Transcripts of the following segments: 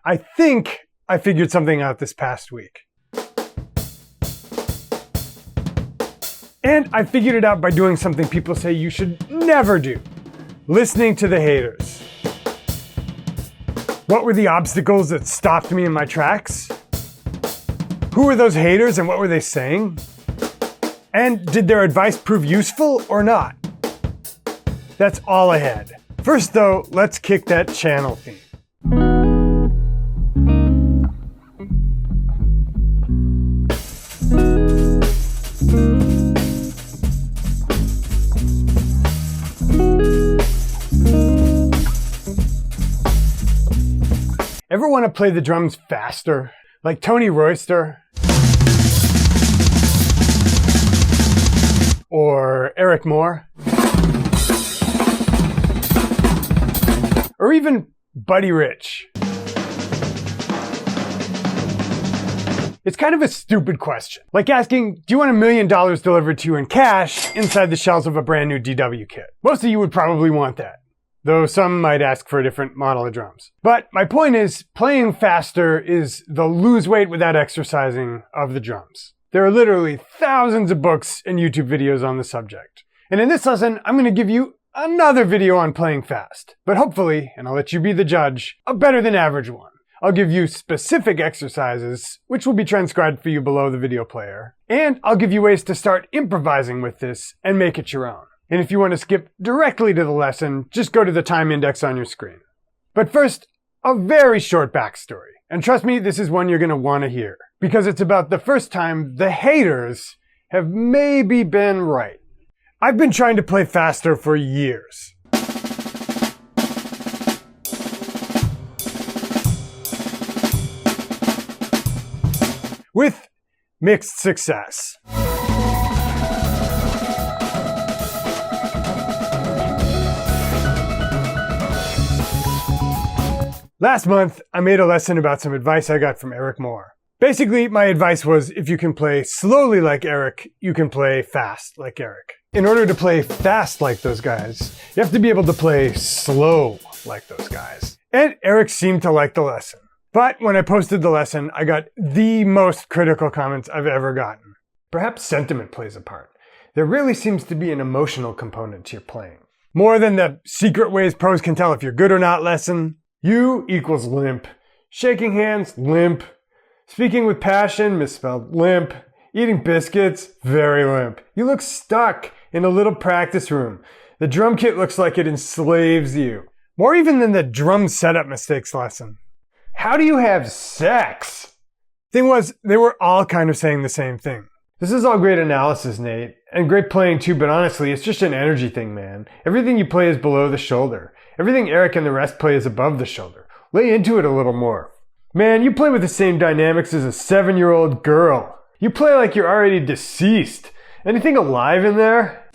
I think I figured something out this past week. And I figured it out by doing something people say you should never do. Listening to the haters. What were the obstacles that stopped me in my tracks? Who were those haters and what were they saying? And did their advice prove useful or not? That's all ahead. First though, let's kick that channel theme. Ever want to play the drums faster? Like Tony Royster? Or Eric Moore? Or even Buddy Rich? It's kind of a stupid question. Like asking, do you want $1 million delivered to you in cash inside the shells of a brand new DW kit? Most of you would probably want that, though some might ask for a different model of drums. But my point is, playing faster is the lose weight without exercising of the drums. There are literally thousands of books and YouTube videos on the subject. And in this lesson, I'm going to give you another video on playing fast. But hopefully, and I'll let you be the judge, a better than average one. I'll give you specific exercises, which will be transcribed for you below the video player. And I'll give you ways to start improvising with this and make it your own. And if you want to skip directly to the lesson, just go to the time index on your screen. But first, a very short backstory. And trust me, this is one you're going to want to hear. Because it's about the first time the haters have maybe been right. I've been trying to play faster for years. With mixed success. Last month, I made a lesson about some advice I got from Eric Moore. Basically, my advice was if you can play slowly like Eric, you can play fast like Eric. In order to play fast like those guys, you have to be able to play slow like those guys. And Eric seemed to like the lesson. But when I posted the lesson, I got the most critical comments I've ever gotten. Perhaps sentiment plays a part. There really seems to be an emotional component to your playing. More than the secret ways pros can tell if you're good or not lesson. You equals limp. Shaking hands, limp. Speaking with passion, misspelled, limp. Eating biscuits, very limp. You look stuck in a little practice room. The drum kit looks like it enslaves you. More even than the drum setup mistakes lesson. How do you have sex? Thing was, they were all kind of saying the same thing. This is all great analysis, Nate, and great playing too, but honestly, it's just an energy thing, man. Everything you play is below the shoulder. Everything Eric and the rest play is above the shoulder. Lay into it a little more. Man, you play with the same dynamics as a 7-year-old girl. You play like you're already deceased. Anything alive in there?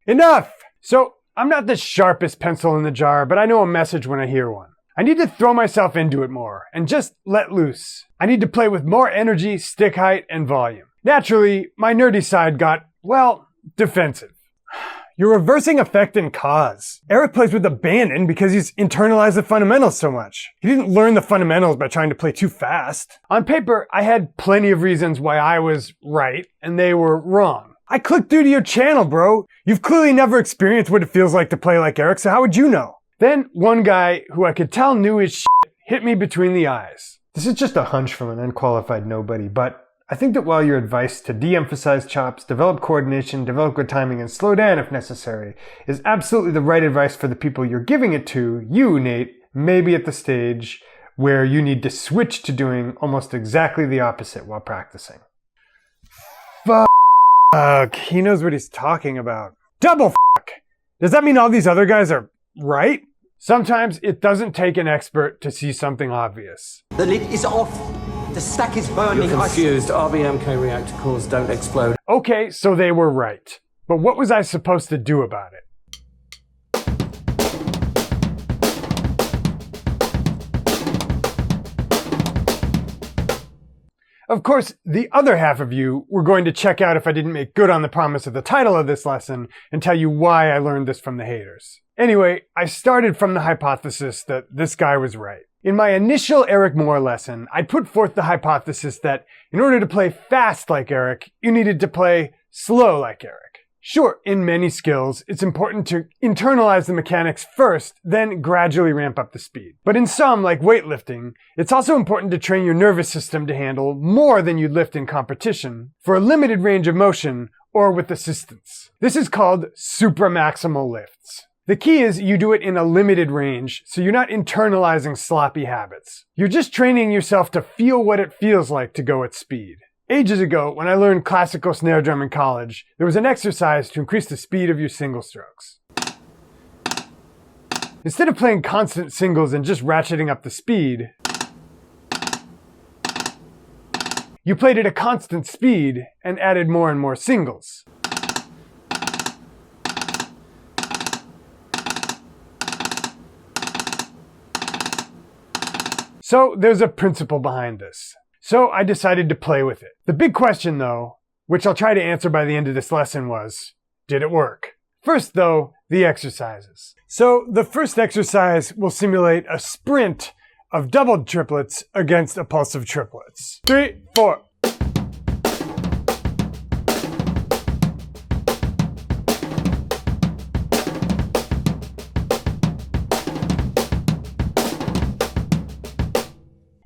Enough! So, I'm not the sharpest pencil in the jar, but I know a message when I hear one. I need to throw myself into it more, and just let loose. I need to play with more energy, stick height, and volume. Naturally, my nerdy side got, well, defensive. You're reversing effect and cause. Eric plays with abandon because he's internalized the fundamentals so much. He didn't learn the fundamentals by trying to play too fast. On paper, I had plenty of reasons why I was right and they were wrong. I clicked through to your channel, bro. You've clearly never experienced what it feels like to play like Eric, so how would you know? Then one guy who I could tell knew his shit hit me between the eyes. This is just a hunch from an unqualified nobody, but I think that while your advice to de-emphasize chops, develop coordination, develop good timing, and slow down if necessary is absolutely the right advice for the people you're giving it to, you, Nate, may be at the stage where you need to switch to doing almost exactly the opposite while practicing. Fuck, he knows what he's talking about. Double fuck! Does that mean all these other guys are right? Sometimes it doesn't take an expert to see something obvious. The lid is off. The stack is burning. You're confused. RBMK reactor cores don't explode. Okay, so they were right. But what was I supposed to do about it? Of course, the other half of you were going to check out if I didn't make good on the promise of the title of this lesson and tell you why I learned this from the haters. Anyway, I started from the hypothesis that this guy was right. In my initial Eric Moore lesson, I put forth the hypothesis that in order to play fast like Eric, you needed to play slow like Eric. Sure, in many skills, it's important to internalize the mechanics first, then gradually ramp up the speed. But in some, like weightlifting, it's also important to train your nervous system to handle more than you'd lift in competition for a limited range of motion or with assistance. This is called supramaximal lifts. The key is you do it in a limited range, so you're not internalizing sloppy habits. You're just training yourself to feel what it feels like to go at speed. Ages ago, when I learned classical snare drum in college, there was an exercise to increase the speed of your single strokes. Instead of playing constant singles and just ratcheting up the speed, you played at a constant speed and added more and more singles. So there's a principle behind this. So I decided to play with it. The big question though, which I'll try to answer by the end of this lesson was, did it work? First though, the exercises. So the first exercise will simulate a sprint of doubled triplets against a pulse of triplets. 3, 4.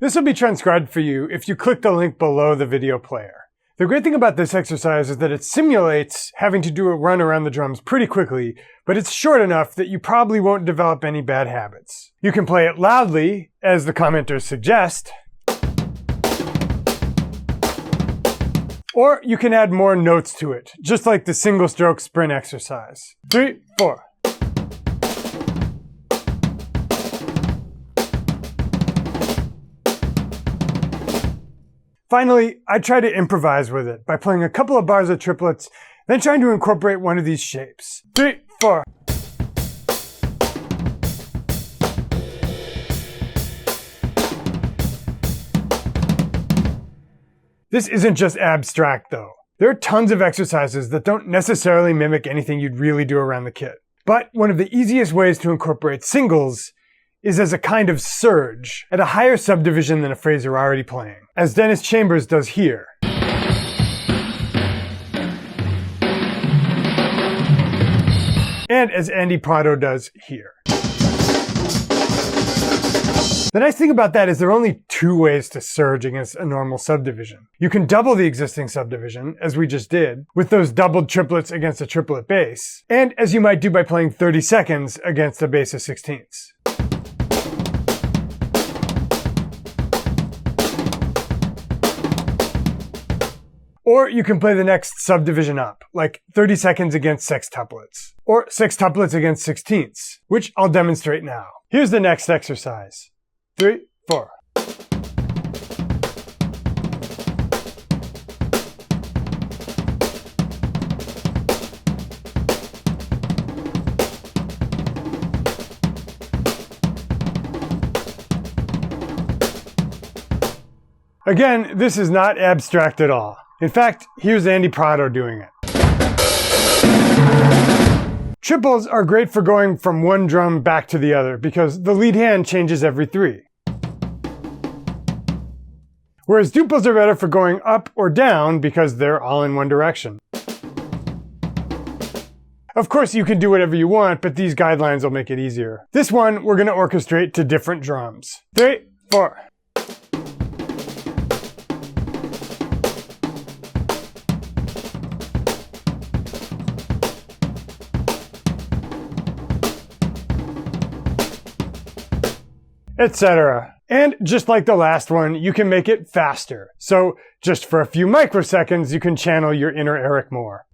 This will be transcribed for you if you click the link below the video player. The great thing about this exercise is that it simulates having to do a run around the drums pretty quickly, but it's short enough that you probably won't develop any bad habits. You can play it loudly, as the commenters suggest, or you can add more notes to it, just like the single stroke sprint exercise. 3, 4. Finally, I try to improvise with it by playing a couple of bars of triplets, then trying to incorporate one of these shapes. 3, 4. This isn't just abstract though. There are tons of exercises that don't necessarily mimic anything you'd really do around the kit. But one of the easiest ways to incorporate singles is as a kind of surge at a higher subdivision than a phrase you're already playing, as Dennis Chambers does here. And as Andy Prado does here. The nice thing about that is there are only two ways to surge against a normal subdivision. You can double the existing subdivision, as we just did, with those doubled triplets against a triplet bass, and as you might do by playing 30 seconds against a bass of 16ths. Or you can play the next subdivision up, like 30 seconds against sextuplets, or sextuplets against 16ths, which I'll demonstrate now. Here's the next exercise. 3, 4. Again, this is not abstract at all. In fact, here's Andy Prado doing it. Triples are great for going from one drum back to the other because the lead hand changes every 3. Whereas duples are better for going up or down because they're all in one direction. Of course, you can do whatever you want, but these guidelines will make it easier. This one, we're going to orchestrate to different drums. 3, 4. Etc. And just like the last one, you can make it faster. So just for a few microseconds, you can channel your inner Eric Moore.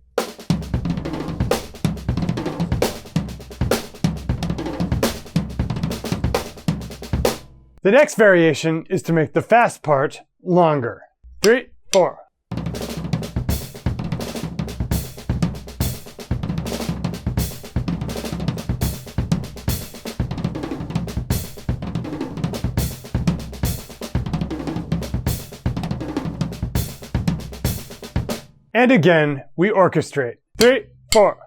The next variation is to make the fast part longer. 3, 4. And again, we orchestrate. 3, 4.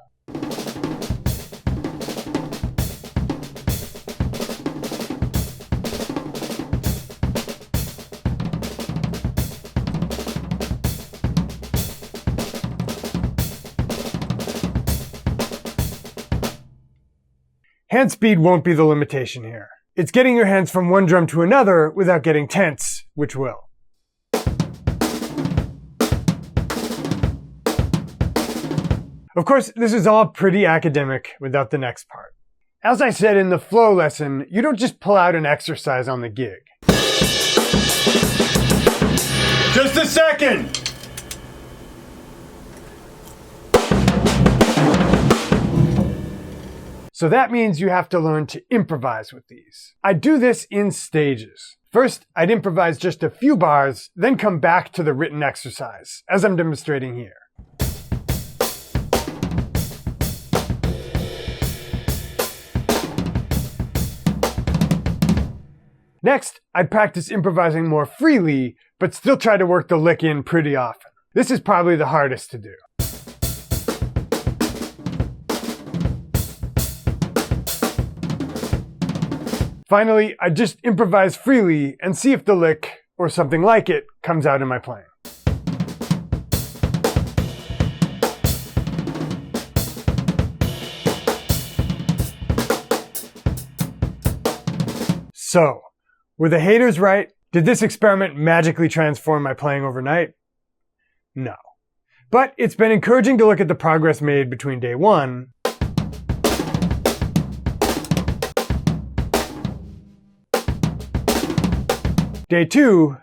Hand speed won't be the limitation here. It's getting your hands from one drum to another without getting tense, which will. Of course, this is all pretty academic without the next part. As I said in the flow lesson, you don't just pull out an exercise on the gig. Just a second! So that means you have to learn to improvise with these. I do this in stages. First, I'd improvise just a few bars, then come back to the written exercise, as I'm demonstrating here. Next, I'd practice improvising more freely, but still try to work the lick in pretty often. This is probably the hardest to do. Finally, I just improvise freely and see if the lick, or something like it, comes out in my playing. So, were the haters right? Did this experiment magically transform my playing overnight? No. But it's been encouraging to look at the progress made between day 1 day 2,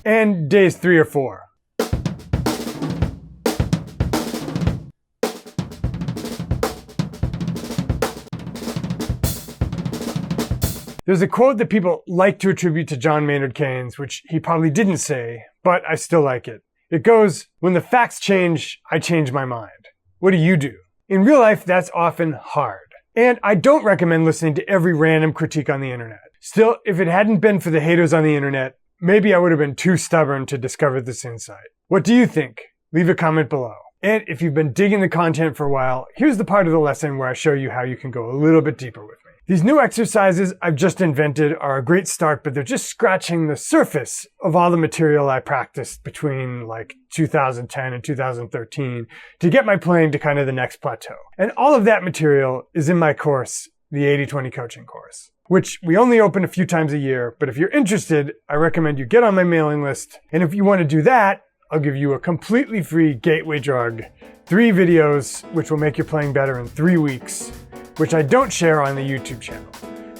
and days 3 or 4. There's a quote that people like to attribute to John Maynard Keynes, which he probably didn't say, but I still like it. It goes, "When the facts change, I change my mind." What do you do? In real life, that's often hard. And I don't recommend listening to every random critique on the internet. Still, if it hadn't been for the haters on the internet, maybe I would have been too stubborn to discover this insight. What do you think? Leave a comment below. And if you've been digging the content for a while, here's the part of the lesson where I show you how you can go a little bit deeper with me. These new exercises I've just invented are a great start, but they're just scratching the surface of all the material I practiced between like 2010 and 2013 to get my playing to kind of the next plateau. And all of that material is in my course, the 80/20 coaching course, which we only open a few times a year. But if you're interested, I recommend you get on my mailing list. And if you want to do that, I'll give you a completely free gateway drug, 3 videos, which will make your playing better in 3 weeks, which I don't share on the YouTube channel.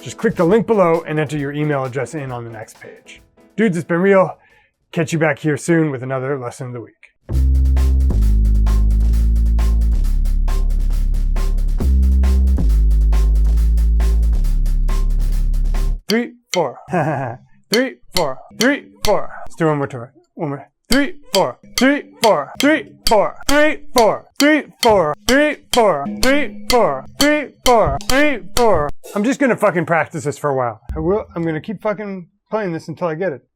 Just click the link below and enter your email address in on the next page. Dudes, it's been real. Catch you back here soon with another lesson of the week. 3, 4. 3, 4. 3, 4. Let's do one more tour. One more. 3, 4. 3, 4. 3, 4. 3, 4. 3, 4. 3, 4. 3, 4. 3, 4. 3, 4. I'm just gonna fucking practice this for a while. I'm gonna keep fucking playing this until I get it.